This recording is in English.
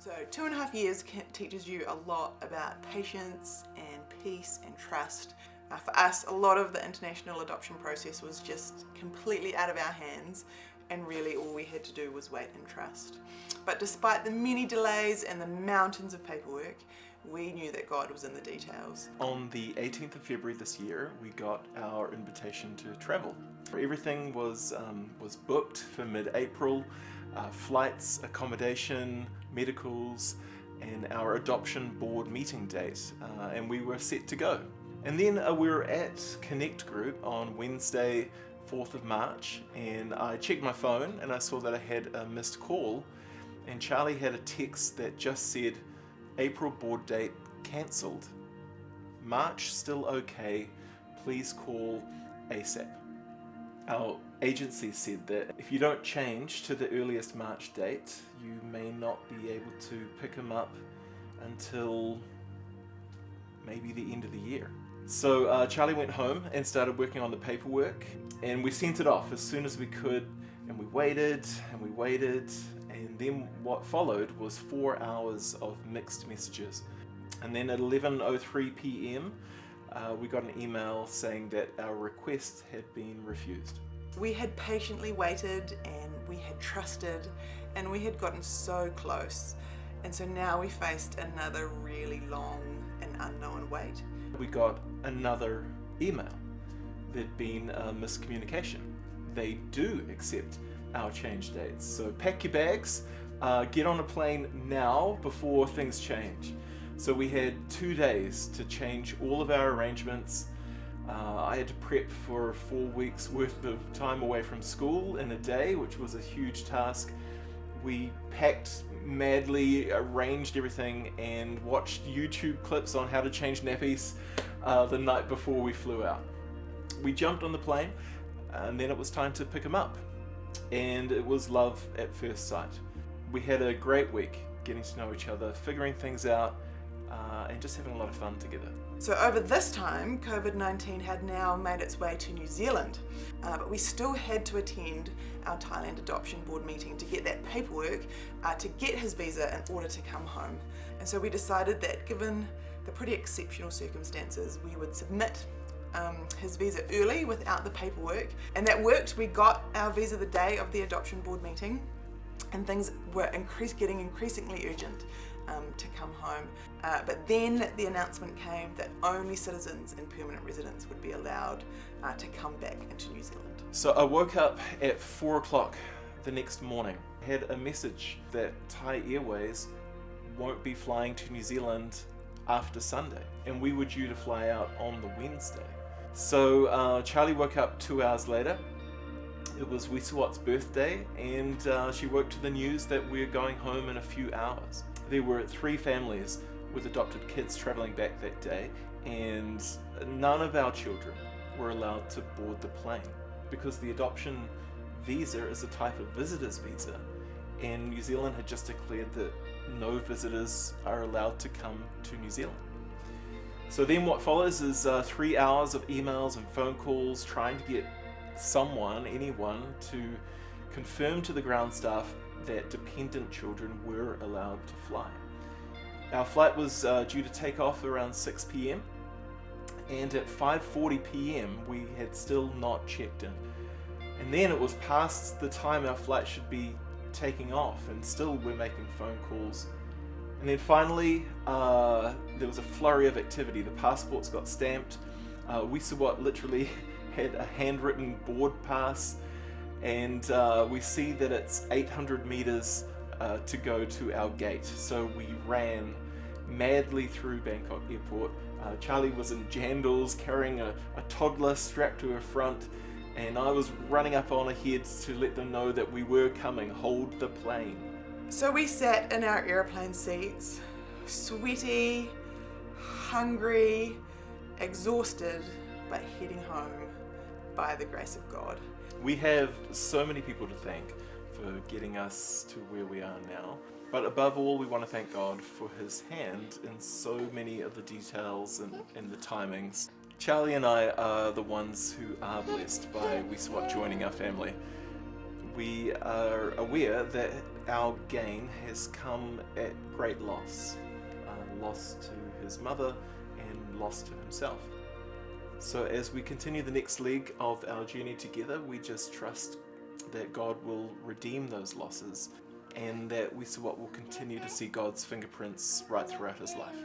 So 2.5 years teaches you a lot about patience and peace and trust. For us, a lot of the international adoption process was just completely out of our hands, and really all we had to do was wait and trust. But despite the many delays and the mountains of paperwork, we knew that God was in the details. On the 18th of February this year, we got our invitation to travel. Everything was booked for mid-April. Flights, accommodation, medicals, and our adoption board meeting date, and we were set to go. And then we were at Connect Group on Wednesday, 4th of March, and I checked my phone and I saw that I had a missed call, and Charlie had a text that just said, April board date cancelled. March still okay, please call ASAP. Our agency said that if you don't change to the earliest March date, you may not be able to pick him up until maybe the end of the year. So Charlie went home and started working on the paperwork, and we sent it off as soon as we could, and we waited and we waited, and then what followed was 4 hours of mixed messages. And then at 11:03 p.m. we got an email saying that our request had been refused. We had patiently waited, and we had trusted, and we had gotten so close. And so now we faced another really long and unknown wait. We got another email. There'd been a miscommunication. They do accept our change dates. So pack your bags, get on a plane now before things change. So we had 2 days to change all of our arrangements. I had to prep for 4 weeks worth of time away from school in a day, which was a huge task. We packed madly, arranged everything, and watched YouTube clips on how to change nappies the night before we flew out. We jumped on the plane, and then it was time to pick him up. And it was love at first sight. We had a great week getting to know each other, figuring things out, and just having a lot of fun together. So over this time, COVID-19 had now made its way to New Zealand, but we still had to attend our Thailand adoption board meeting to get that paperwork to get his visa in order to come home. And so we decided that given the pretty exceptional circumstances, we would submit his visa early without the paperwork, and that worked. We got our visa the day of the adoption board meeting, and things were getting increasingly urgent to come home. But then the announcement came that only citizens and permanent residents would be allowed to come back into New Zealand. So I woke up at 4 o'clock the next morning. I had a message that Thai Airways won't be flying to New Zealand after Sunday, and we were due to fly out on the Wednesday. So Charlie woke up 2 hours later. It was Wisawat's birthday, and she woke to the news that we're going home in a few hours. There were 3 families with adopted kids travelling back that day, and none of our children were allowed to board the plane because the adoption visa is a type of visitor's visa, and New Zealand had just declared that no visitors are allowed to come to New Zealand. So then what follows is 3 hours of emails and phone calls trying to get anyone to confirm to the ground staff that dependent children were allowed to fly. Our flight was due to take off around 6 p.m. and at 5:40 p.m. we had still not checked in. And then it was past the time our flight should be taking off, and still we're making phone calls. And then finally there was a flurry of activity. The passports got stamped. Wisawat literally had a handwritten board pass, and we see that it's 800 meters to go to our gate. So we ran madly through Bangkok airport. Charlie was in jandals carrying a toddler strapped to her front, and I was running up on ahead to let them know that we were coming. Hold the plane. So we sat in our airplane seats, sweaty, hungry, exhausted, but heading home by the grace of God. We have so many people to thank for getting us to where we are now. But above all, we want to thank God for his hand in so many of the details and the timings. Charlie and I are the ones who are blessed by Wisawat joining our family. We are aware that our gain has come at great loss. Loss to his mother and loss to himself. So as we continue the next leg of our journey together, we just trust that God will redeem those losses and that we will continue to see God's fingerprints right throughout his life.